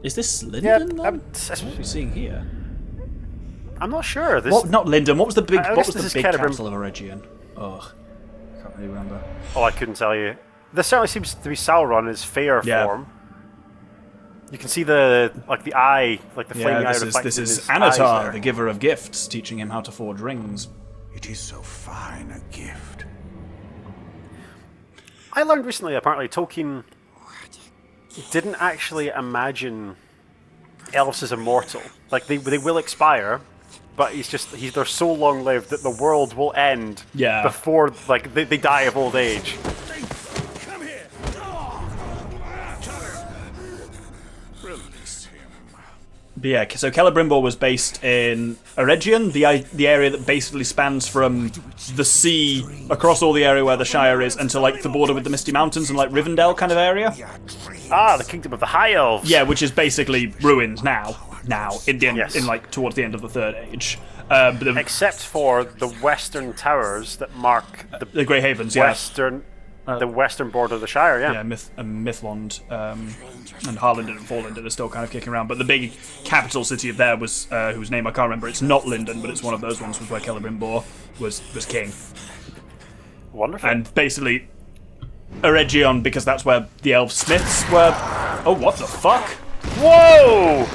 Is this Linden? Yeah, What are we seeing here? I'm not sure. Not Linden. What was the big? What was the big Celebrimbor. capital of Eregion? Ugh, can't really remember. Oh, I couldn't tell you. This certainly seems to be Sauron in his fair form. You can see the eye, like the flaming eye reflected this in is his eyes Anatar, there. the giver of gifts, teaching him how to forge rings. It is so fine a gift. I learned recently, apparently, Tolkien didn't actually imagine elves as immortal. Like, they will expire, but they're so long-lived that the world will end before, like, they die of old age. Come here. Release him. But yeah, so Celebrimbor was based in Eregion, the area that basically spans from the sea across all the area where the Shire is, and to like the border with the Misty Mountains and like Rivendell kind of area. Ah, the kingdom of the High Elves. Yeah, which is basically ruined now in the end, in like towards the end of the Third Age. Except for the western towers that mark the Grey Havens, the western border of the Shire, Yeah, Mythlond and Harlingen and Forlinden are still kind of kicking around, but the big capital city of there was, whose name I can't remember, it's not Linden, but it's one of those ones was where Celebrimbor was king. Wonderful. And basically, Eregion, because that's where the elf smiths were... Oh, what the fuck? Whoa!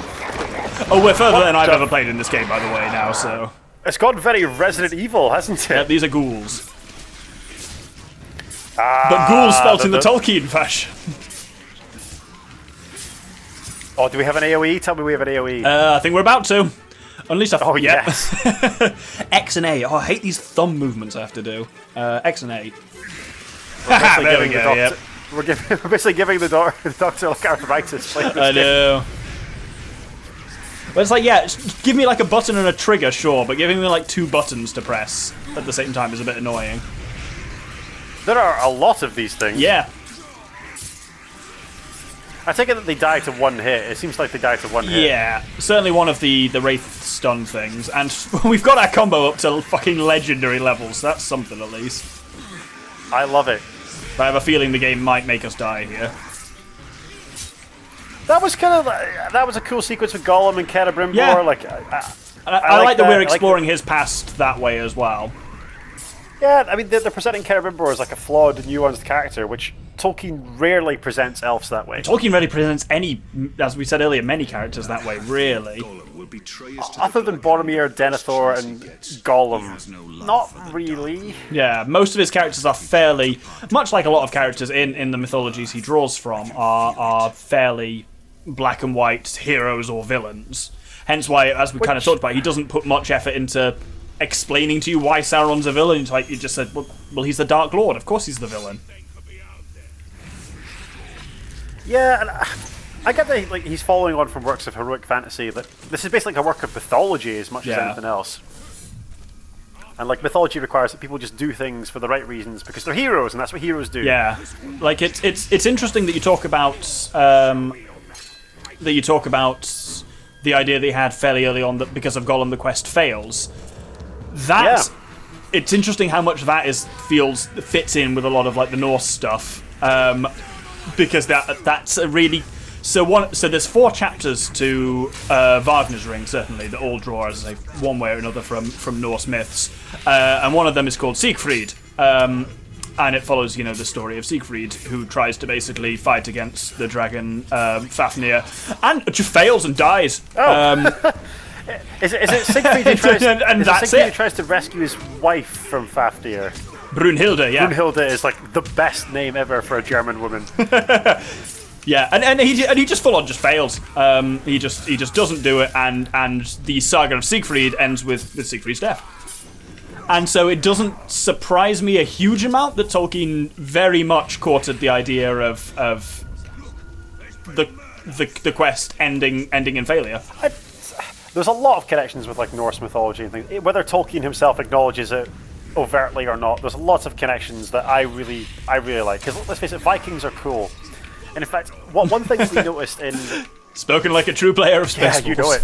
Oh, we're further than I've ever played in this game, by the way, now, so... It's gone very Resident Evil, hasn't it? Yeah, these are ghouls. But ghouls spelt in the Tolkien fashion. Oh, do we have an AoE? Tell me we have an AoE. I think we're about to. Unleash a... Oh, yes. X and A. Oh, I hate these thumb movements I have to do. X and A. There we go, yep. We're basically giving the doctor like arthritis. I know. But it's like, yeah, give me like a button and a trigger, sure, but giving me like two buttons to press at the same time is a bit annoying. There are a lot of these things. Yeah. I take it that they die to one hit. It seems like they die to one hit. Yeah, certainly one of the wraith stun things, and we've got our combo up to fucking legendary levels. That's something at least. I love it. But I have a feeling the game might make us die here. That was kind of that was a cool sequence with Gollum and Celebrimbor. Yeah. Like, I like that we're exploring his past that way as well. Yeah, I mean, they're presenting Celebrimbor as like a flawed, nuanced character, which Tolkien rarely presents elves that way. Tolkien rarely presents any, as we said earlier, many characters that way, really. Other than Boromir, Denethor, and Gollum. Not really. Yeah, most of his characters are fairly, much like a lot of characters in the mythologies he draws from, are fairly black and white heroes or villains. Hence why, as we kind of talked about, he doesn't put much effort into explaining to you why Sauron's a villain. It's like you just said, well, he's the Dark Lord. Of course he's the villain. Yeah, and I get that he's following on from works of heroic fantasy. That this is basically a work of mythology as much as anything else. And like mythology requires that people just do things for the right reasons because they're heroes, and that's what heroes do. Yeah, like it's interesting that you talk about the idea that he had fairly early on that because of Gollum the quest fails. It's interesting how much that fits in with a lot of like the Norse stuff, because that's a really so there's 4 chapters to Wagner's Ring, certainly, that all draw, as I say, one way or another from Norse myths, and one of them is called Siegfried, and it follows the story of Siegfried, who tries to basically fight against the dragon Fafnir and just fails and dies. Is it Siegfried who tries to rescue his wife from Fafnir? Brunhilde, yeah. Brunhilde is like the best name ever for a German woman. Yeah, and he just full on just fails. He just doesn't do it, and the saga of Siegfried ends with Siegfried's death. And so it doesn't surprise me a huge amount that Tolkien very much courted the idea of the quest ending in failure. There's a lot of connections with like Norse mythology and things. Whether Tolkien himself acknowledges it overtly or not, there's lots of connections that I really like. Because let's face it, Vikings are cool. And in fact, one thing that we noticed in... Spoken like a true player of Spaceballs. Yeah, you know it.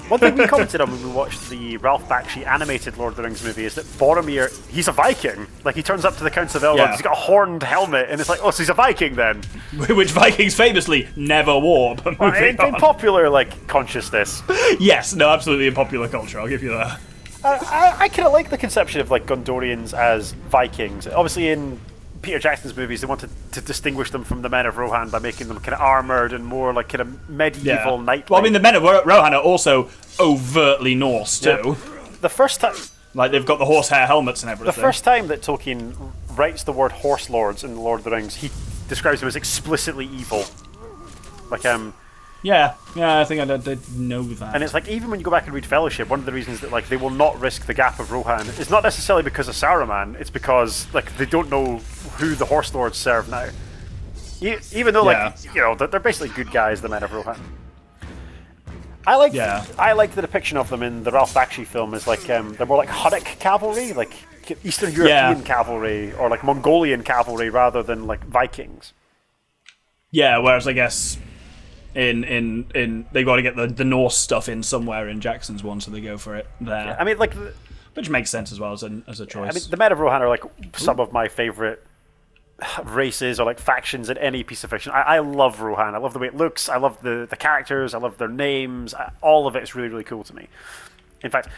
One thing we commented on when we watched the Ralph Bakshi animated Lord of the Rings movie is that Boromir, he's a Viking. Like, he turns up to the Council of Elrond, Yeah. he's got a horned helmet, and it's like, oh, so he's a Viking then. Which Vikings famously never wore. But moving In on. popular, like, consciousness. Yes, no, absolutely in popular culture. I'll give you that. I kind of like the conception of, like, Gondorians as Vikings. Obviously, in Peter Jackson's movies, they wanted to distinguish them from the Men of Rohan by making them kind of armoured and more like kind of medieval knight. Well, I mean, the Men of Rohan are also overtly Norse too. Yeah. The first time, Like they've got the horsehair helmets and everything. the first time that Tolkien writes the word horse lords in The Lord of the Rings, he describes them as explicitly evil. Like, yeah, I think I did know that. and it's like, even when you go back and read Fellowship, one of the reasons that like they will not risk the Gap of Rohan is not necessarily because of Saruman, it's because like they don't know who the horse lords serve now. Even though like you know they're basically good guys, the Men of Rohan. I like the depiction of them in the Ralph Bakshi film as like they're more like Hunnic cavalry, like Eastern European cavalry, or like Mongolian cavalry rather than like Vikings. Yeah, whereas I guess in they've got to get the Norse stuff in somewhere in Jackson's one, so they go for it there. Yeah, I mean, like, which makes sense as well as a choice. I mean, the Men of Rohan are like some of my favorite races or like factions in any piece of fiction. I love Rohan. I love the way it looks. I love the characters. I love their names. All of it is really, really cool to me. In fact,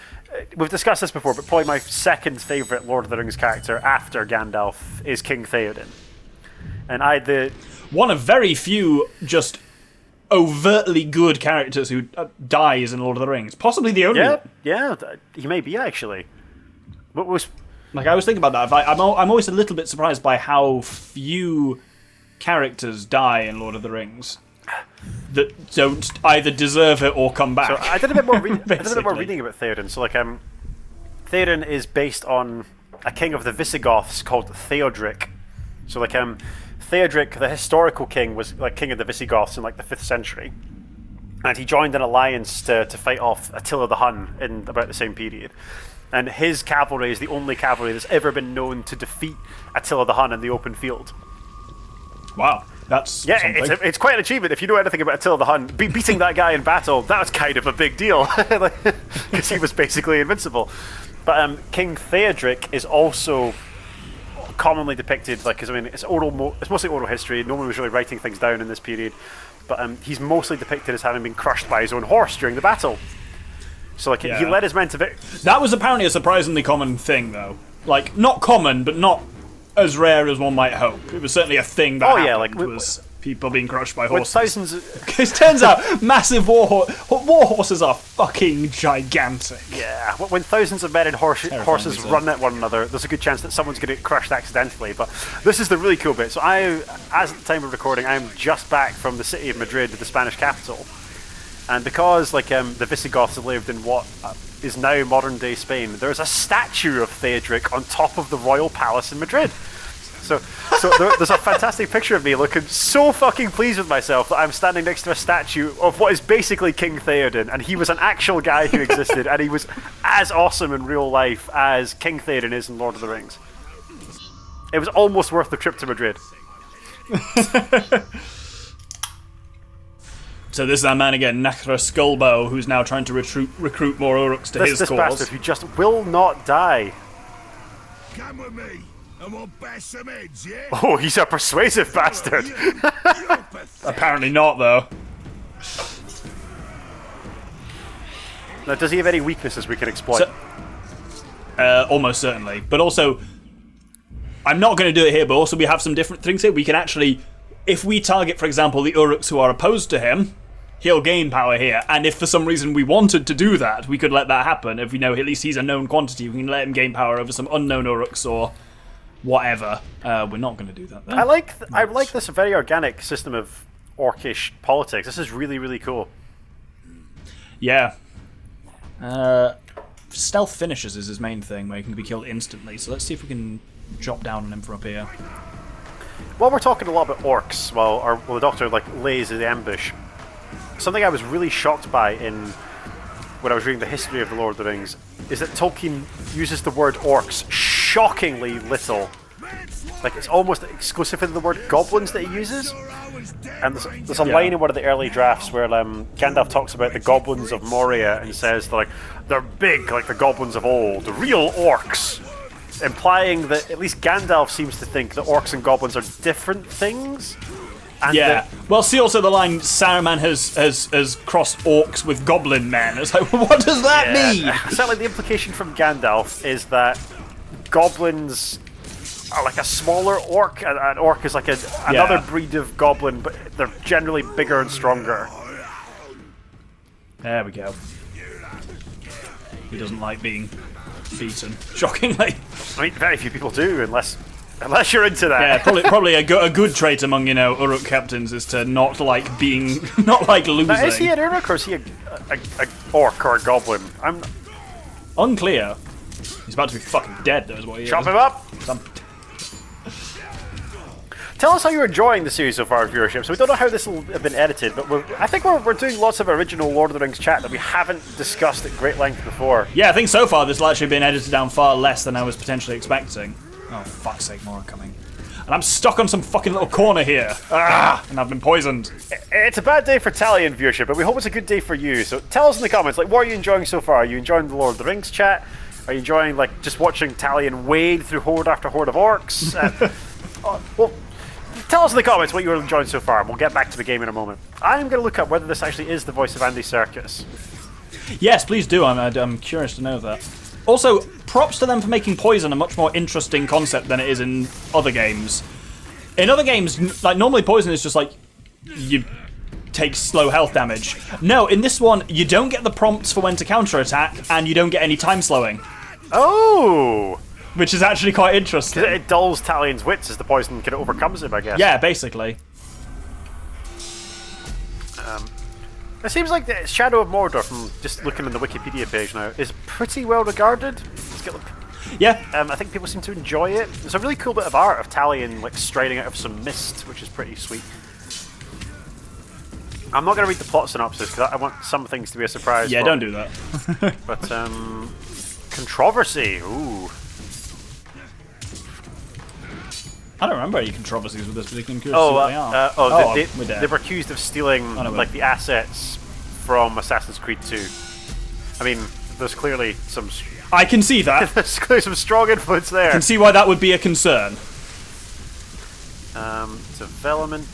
we've discussed this before, but probably my second favorite Lord of the Rings character after Gandalf is King Theoden. And one of very few just overtly good characters who dies in Lord of the Rings. Possibly the only one. Yeah, he may be actually. What was... Like, I was thinking about that. I'm always a little bit surprised by how few characters die in Lord of the Rings that don't either deserve it or come back. So I did a bit more reading about Theoden. So like, Theoden is based on a king of the Visigoths called Theodric. So like, Theodric, the historical king, was like king of the Visigoths in like the 5th century, and he joined an alliance to fight off Attila the Hun in about the same period. And his cavalry is the only cavalry that's ever been known to defeat Attila the Hun in the open field. Wow, that's something. It's quite an achievement. If you know anything about Attila the Hun, beating that guy in battle, that was kind of a big deal, because he was basically invincible. But King Theodric is also commonly depicted, like, because I mean, it's mostly oral history. No one was really writing things down in this period, but he's mostly depicted as having been crushed by his own horse during the battle. So like he led his men to That was apparently a surprisingly common thing, though. Like, not common, but not as rare as one might hope. It was certainly a thing that happened, was people being crushed by horses. It turns out massive war horses are fucking gigantic. Yeah, when thousands of men and horses run at one another, there's a good chance that someone's going to get crushed accidentally. But this is the really cool bit. So as at the time of recording, I'm just back from the city of Madrid, the Spanish capital. And because like the Visigoths lived in what is now modern-day Spain, there's a statue of Theodric on top of the royal palace in Madrid. So there's a fantastic picture of me looking so fucking pleased with myself that I'm standing next to a statue of what is basically King Theoden, and he was an actual guy who existed, and he was as awesome in real life as King Theoden is in Lord of the Rings. It was almost worth the trip to Madrid. So this is our man again, Nachra Skullbow, who's now trying to recruit more Uruks to his cause. This bastard who just will not die. Come with me, and we'll bash some heads, yeah? Oh, he's a persuasive bastard. Apparently not, though. Now, does he have any weaknesses we can exploit? Almost certainly. But also, I'm not going to do it here, but also we have some different things here. We can actually, if we target, for example, the Uruks who are opposed to him, he'll gain power here, and if for some reason we wanted to do that, we could let that happen. If we know at least he's a known quantity, we can let him gain power over some unknown Uruks or whatever. We're not going to do that, though. I like this very organic system of orcish politics. This is really, really cool. Yeah. Stealth finishes is his main thing, where he can be killed instantly, so let's see if we can drop down on him from up here. While we're talking a lot about orcs, while the Doctor lays the ambush, something I was really shocked by when I was reading the history of the Lord of the Rings is that Tolkien uses the word orcs shockingly little. Like, it's almost exclusively the word goblins that he uses. And there's a line in one of the early drafts where Gandalf talks about the goblins of Moria and says they're big like the goblins of old, real orcs, implying that at least Gandalf seems to think that orcs and goblins are different things. And yeah. Well, see also the line Saruman has crossed orcs with goblin men. It's like, what does that mean? Certainly, the implication from Gandalf is that goblins are like a smaller orc. An orc is like another breed of goblin, but they're generally bigger and stronger. There we go. He doesn't like being beaten, shockingly. I mean, very few people do, unless you're into that. Yeah, probably a good trait among Uruk captains is to not like losing. Now, is he an Uruk or is he a orc or a goblin? I'm unclear. He's about to be fucking dead, though, is what he is. Chop him up. Tell us how you're enjoying the series so far, viewership. So we don't know how this will have been edited, but I think we're doing lots of original Lord of the Rings chat that we haven't discussed at great length before. Yeah, I think so far this has actually been edited down far less than I was potentially expecting. Oh, fuck's sake, more are coming. And I'm stuck on some fucking little corner here. And I've been poisoned. It's a bad day for Talion viewership, but we hope it's a good day for you. So tell us in the comments, what are you enjoying so far? Are you enjoying the Lord of the Rings chat? Are you enjoying, just watching Talion wade through horde after horde of orcs? Well, tell us in the comments what you're enjoying so far, and we'll get back to the game in a moment. I'm going to look up whether this actually is the voice of Andy Serkis. Yes, please do. I'm curious to know that. Also, props to them for making poison a much more interesting concept than it is in other games. In other games, normally poison is just you take slow health damage. No, in this one, you don't get the prompts for when to counterattack, and you don't get any time slowing. Oh! Which is actually quite interesting. It dulls Talion's wits as the poison kind of overcomes him, I guess. Yeah, basically. It seems like the Shadow of Mordor, from just looking on the Wikipedia page now, is pretty well regarded. Yeah. I think people seem to enjoy it. There's a really cool bit of art of Talion striding out of some mist, which is pretty sweet. I'm not going to read the plot synopsis because I want some things to be a surprise. Yeah, don't do that. But controversy. Ooh. I don't remember any controversies with this particular. I'm curious to see what they are. They were accused of stealing the assets from Assassin's Creed 2. I mean, there's clearly some. I can see that. There's clearly some strong influence there. I can see why that would be a concern. Development.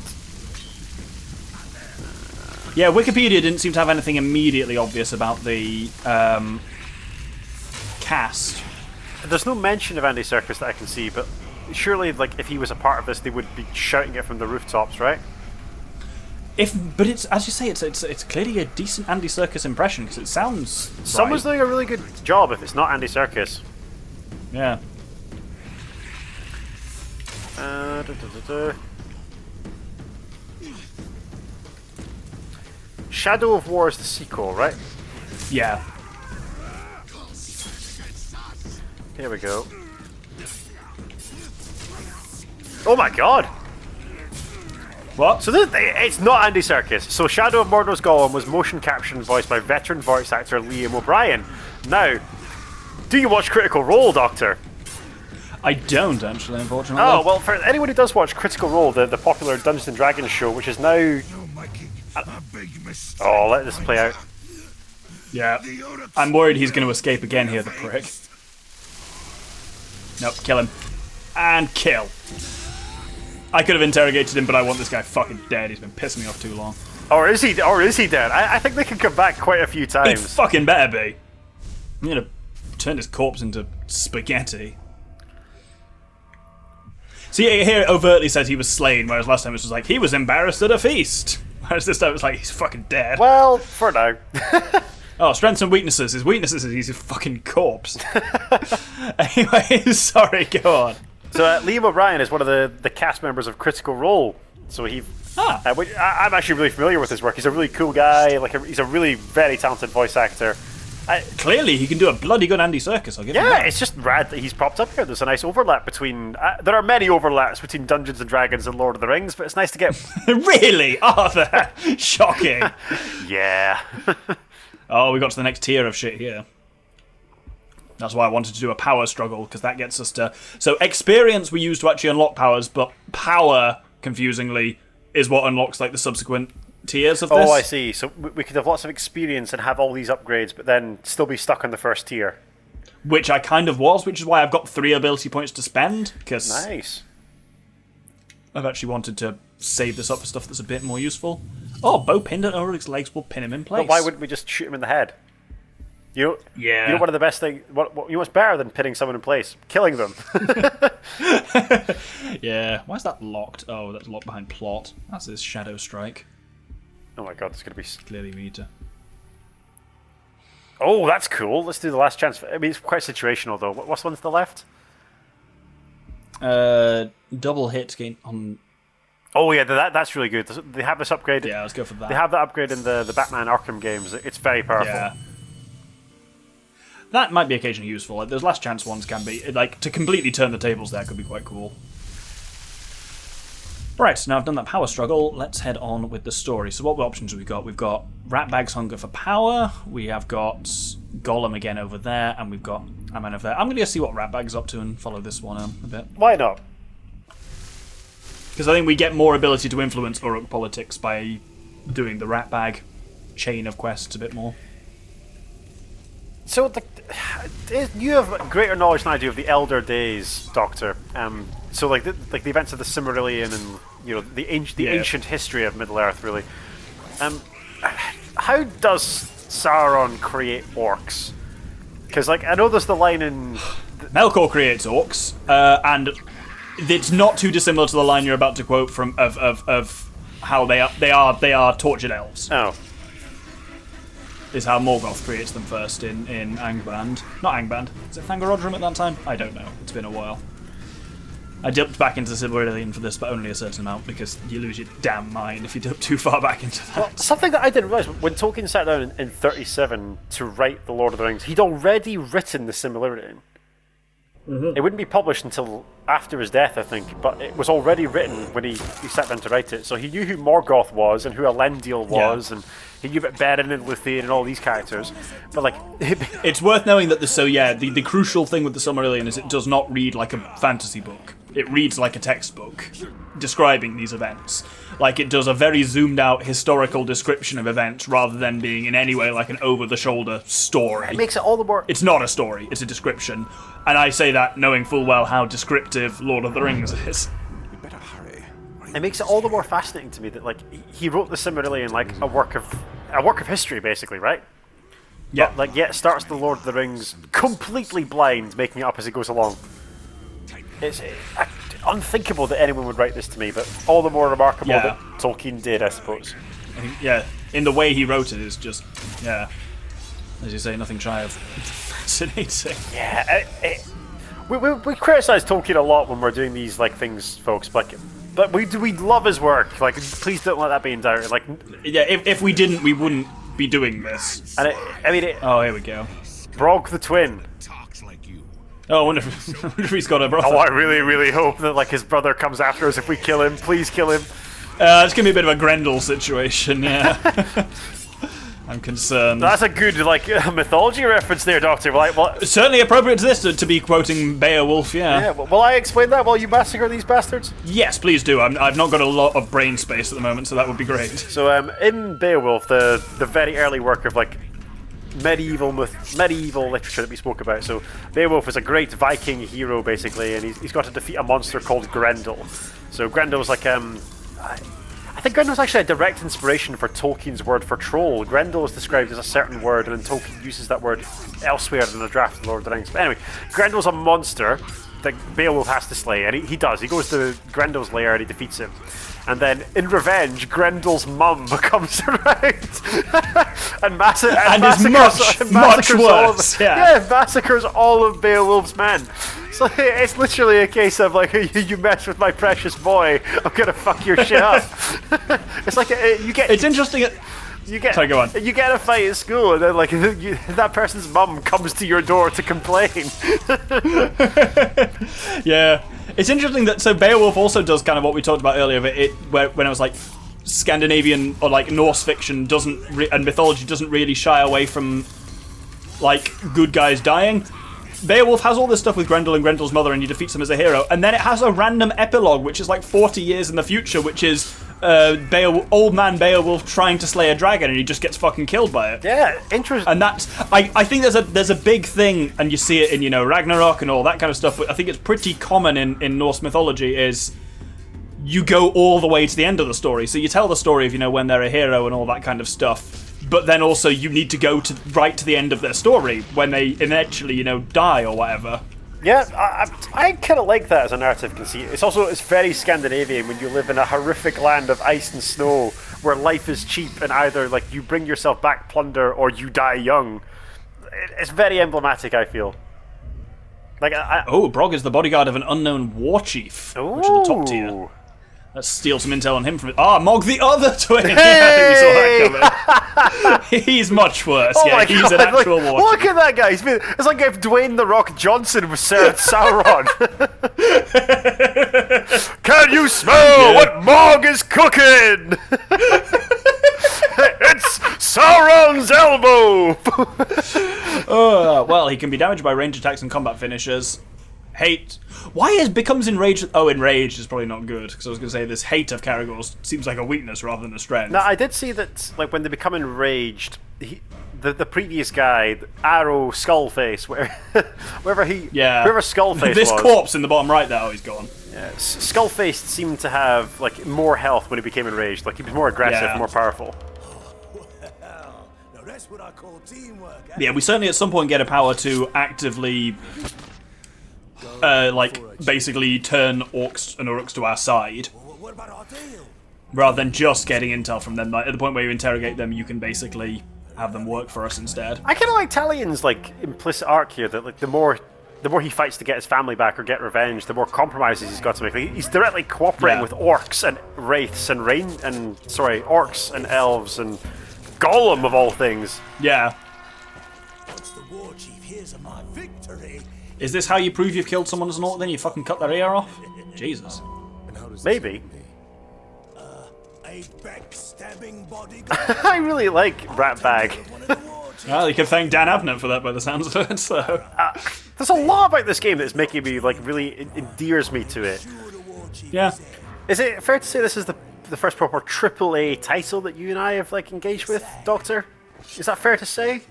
Yeah, Wikipedia didn't seem to have anything immediately obvious about the cast. There's no mention of Andy Serkis that I can see, but surely, if he was a part of this, they would be shouting it from the rooftops, right? But it's, as you say, it's clearly a decent Andy Serkis impression because it sounds. Someone's doing a really good job if it's not Andy Serkis. Yeah. Shadow of War is the sequel, right? Yeah. Here we go. Oh my god! What? So it's not Andy Serkis. So Shadow of Mordor's Gollum was motion captured and voiced by veteran voice actor Liam O'Brien. Now, do you watch Critical Role, Doctor? I don't, actually, unfortunately. Oh, well, for anyone who does watch Critical Role, the popular Dungeons & Dragons show, which is now... Oh, let this play out. Yeah. I'm worried he's going to escape again here, the prick. Nope, kill him. And kill. I could have interrogated him, but I want this guy fucking dead. He's been pissing me off too long. Or is he dead? I think they can come back quite a few times. He fucking better be. I'm going to turn his corpse into spaghetti. See, here it overtly says he was slain, whereas last time it was like, he was embarrassed at a feast. Whereas this time it's like, he's fucking dead. Well, for now. Oh, strengths and weaknesses. His weaknesses is he's a fucking corpse. Anyway, sorry, go on. So Liam O'Brien is one of the cast members of Critical Role. So I'm actually really familiar with his work. He's a really cool guy. He's a really very talented voice actor. Clearly, he can do a bloody good Andy Serkis. I'll give him that. Yeah, it's just rad that he's popped up here. There's a nice overlap between. There are many overlaps between Dungeons and Dragons and Lord of the Rings, but it's nice to get. Really? Are there? Shocking. Yeah. Oh, we got to the next tier of shit here. That's why I wanted to do a power struggle, because that gets us to... So experience we use to actually unlock powers, but power, confusingly, is what unlocks like the subsequent tiers of this. Oh, I see. So we could have lots of experience and have all these upgrades, but then still be stuck on the first tier. Which I kind of was, which is why I've got 3 ability points to spend, because Nice. I've actually wanted to save this up for stuff that's a bit more useful. Oh, bow pinned at Ulrich's legs will pin him in place. But why wouldn't we just shoot him in the head? You know one of the best things. You know what's better than pinning someone in place? Killing them. Yeah. Why is that locked? Oh, that's locked behind plot. That's his shadow strike. Oh my god, it's gonna be. Clearly, we need to. Oh, that's cool. Let's do the last chance. I mean, it's quite situational though. What's the one to the left? Double hit gain on. Oh yeah, that's really good. They have this upgrade. Yeah, let's go for that. They have that upgrade in the Batman Arkham games. It's very powerful. Yeah. That might be occasionally useful. Like, those last chance ones can be like to completely turn the tables. There could be quite cool. Right, so now I've done that power struggle. Let's head on with the story. So what options have we got? We've got Ratbag's Hunger for Power. We have got Gollum again over there, and we've got Amman over there. I'm going to go see what Ratbag's up to and follow this one a bit. Why not? Because I think we get more ability to influence Uruk politics by doing the Ratbag chain of quests a bit more. So you have greater knowledge than I do of the Elder Days, Doctor. So like the events of the Silmarillion and the ancient history of Middle Earth, really. How does Sauron create orcs? Because like I know there's the line in Melkor creates orcs, and it's not too dissimilar to the line you're about to quote from of how they are tortured elves. Oh. Is how Morgoth creates them first in Angband. Not Angband. Is it Thangorodrim at that time? I don't know. It's been a while. I dipped back into Silmarillion for this, but only a certain amount, because you lose your damn mind if you dip too far back into that. Well, something that I didn't realise, when Tolkien sat down in 37 to write The Lord of the Rings, he'd already written the Silmarillion. Mm-hmm. It wouldn't be published until after his death, I think, but it was already written when he sat down to write it. So he knew who Morgoth was and who Elendil was, and he knew about Beren and Luthien and all these characters. But like, it's worth knowing that the crucial thing with the Silmarillion is it does not read like a fantasy book. It reads like a textbook describing these events. Like, it does a very zoomed out historical description of events rather than being in any way like an over-the-shoulder story. It makes it all the more... It's not a story, it's a description. And I say that knowing full well how descriptive Lord of the Rings is. We better hurry. It makes it all the more fascinating to me that like he wrote the Silmarillion like a work of history, basically, right? Yeah. But, like, it starts the Lord of the Rings completely blind, making it up as he goes along. It's unthinkable that anyone would write this to me, but all the more remarkable that Tolkien did, I suppose. Yeah, in the way he wrote it is just, as you say, nothing shy of fascinating. Yeah, we criticise Tolkien a lot when we're doing these like things, folks, but we love his work. Like, please don't let that be in doubt. Like, yeah, if we didn't, we wouldn't be doing this. And oh, here we go. Brog the Twin. Talks like you. Oh, I wonder if he's got a brother. Oh, I really, really hope that like his brother comes after us if we kill him. Please kill him. It's gonna be a bit of a Grendel situation, yeah. I'm concerned. That's a good like mythology reference there, Doctor. Like, what? Certainly appropriate to this to be quoting Beowulf, Yeah, will I explain that while you massacre these bastards? Yes, please do. I've not got a lot of brain space at the moment, so that would be great. So, in Beowulf, the very early work of like medieval literature that we spoke about. So Beowulf is a great Viking hero, basically, and he's got to defeat a monster called Grendel. So Grendel's like I think Grendel's actually a direct inspiration for Tolkien's word for troll. Grendel is described as a certain word, and then Tolkien uses that word elsewhere in a draft of the Lord of the Rings. But anyway, Grendel's a monster that Beowulf has to slay, and he does. He goes to Grendel's lair and he defeats him. And then, in revenge, Grendel's mum comes around and massacres much worse. massacres all of Beowulf's men. So it's literally a case of like, you mess with my precious boy, I'm gonna fuck your shit up. It's like you get. It's interesting. Sorry, go on. You get a fight at school, and then like that person's mum comes to your door to complain. Yeah, it's interesting that so Beowulf also does kind of what we talked about earlier. When I was like Scandinavian or like Norse fiction and mythology doesn't really shy away from like good guys dying. Beowulf has all this stuff with Grendel and Grendel's mother, and he defeats them as a hero, and then it has a random epilogue which is like 40 years in the future, which is old man Beowulf trying to slay a dragon, and he just gets fucking killed by it. Yeah, interesting. And that's I think there's a big thing, and you see it in Ragnarok and all that kind of stuff. But I think it's pretty common in Norse mythology is you go all the way to the end of the story. So you tell the story of when they're a hero and all that kind of stuff, but then also you need to go right to the end of their story when they eventually die or whatever. Yeah, I kind of like that as a narrative conceit. It's very Scandinavian when you live in a horrific land of ice and snow where life is cheap and either you bring yourself back plunder or you die young. It's very emblematic, I feel. Brog is the bodyguard of an unknown war chief, which is the top tier. Let's steal some intel on him from... Mog the other twin! Hey! Yeah, we saw that coming. He's much worse. He's an actual war Look chief. at that guy. It's like if Dwayne "The Rock" Johnson was served Sauron. Can you smell what Mog is cooking? It's Sauron's elbow! Well, he can be damaged by range attacks and combat finishers. Hate. Why becomes enraged? Enraged is probably not good, because I was going to say this hate of Caragors seems like a weakness rather than a strength. Now, I did see that when they become enraged, the previous guy, Arrow Skullface, wherever Skullface this was. corpse in the bottom right there, he's gone. Yeah, Skullface seemed to have more health when he became enraged. He was more aggressive, more powerful. Now that's what I call teamwork. Yeah, we certainly at some point get a power to actively basically turn orcs and uruks to our side, What about our deal? rather than just getting intel from them. At the point where you interrogate them, you can basically have them work for us instead. I kind of like Talion's implicit arc here that the more he fights to get his family back or get revenge, the more compromises he's got to make. He's directly cooperating with orcs and wraiths and orcs and elves and Gollum of all things. Yeah. Once the war chief hears of my victory. Is this how you prove you've killed someone as an orc? Then you fucking cut their ear off? Jesus. Maybe. A backstabbing bodyguard. I really like Ratbag. Well, you can thank Dan Abnett for that by the sounds of it, so... There's a lot about this game that's making me, really endears me to it. Yeah. Is it fair to say this is the first proper AAA title that you and I have, engaged with, Doctor? Is that fair to say?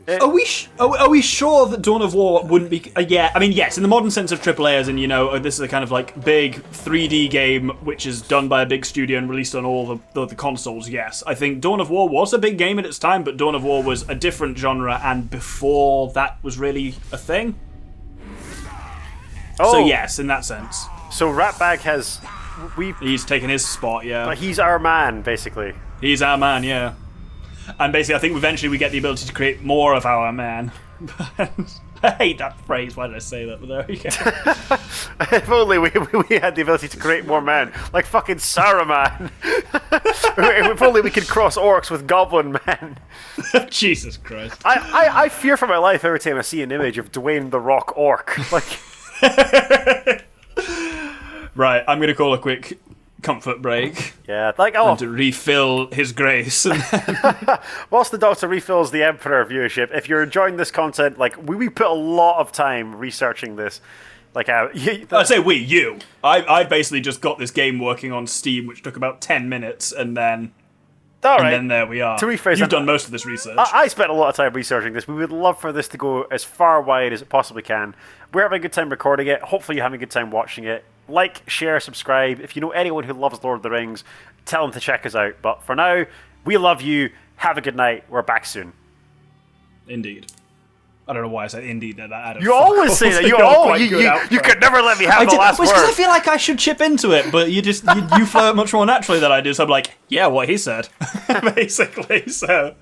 Are we sure that Dawn of War wouldn't be... yeah, I mean, yes, in the modern sense of AAA, as in, this is a kind of, big 3D game which is done by a big studio and released on all the consoles, yes. I think Dawn of War was a big game at its time, but Dawn of War was a different genre, and before that was really a thing. So, yes, in that sense. So Ratbag has... He's taken his spot, yeah. He's our man, basically. He's our man, yeah. And basically, I think eventually we get the ability to create more of our man. I hate that phrase. Why did I say that? But there we go. If only we had the ability to create more men, like fucking Saruman. If only we could cross orcs with goblin men. Jesus Christ. I fear for my life every time I see an image of Dwayne "The Rock" orc. Right, I'm going to call a quick comfort break. Yeah, and to refill his grace. Whilst the Doctor refills the Emperor viewership, if you're enjoying this content, we put a lot of time researching this. I'd say you. I basically just got this game working on Steam, which took about 10 minutes, and then... Alright. And then there we are. To rephrase, you've done most of this research. I spent a lot of time researching this. We would love for this to go as far wide as it possibly can. We're having a good time recording it. Hopefully you're having a good time watching it. Like, share, subscribe. If you know anyone who loves Lord of the Rings, tell them to check us out. But for now, we love you. Have a good night. We're back soon. Indeed. I don't know why I said indeed. You always say that. You could never let me have the last word. It's because I feel like I should chip into it, but you flow it much more naturally than I do. So I'm like, yeah, what he said, basically. So.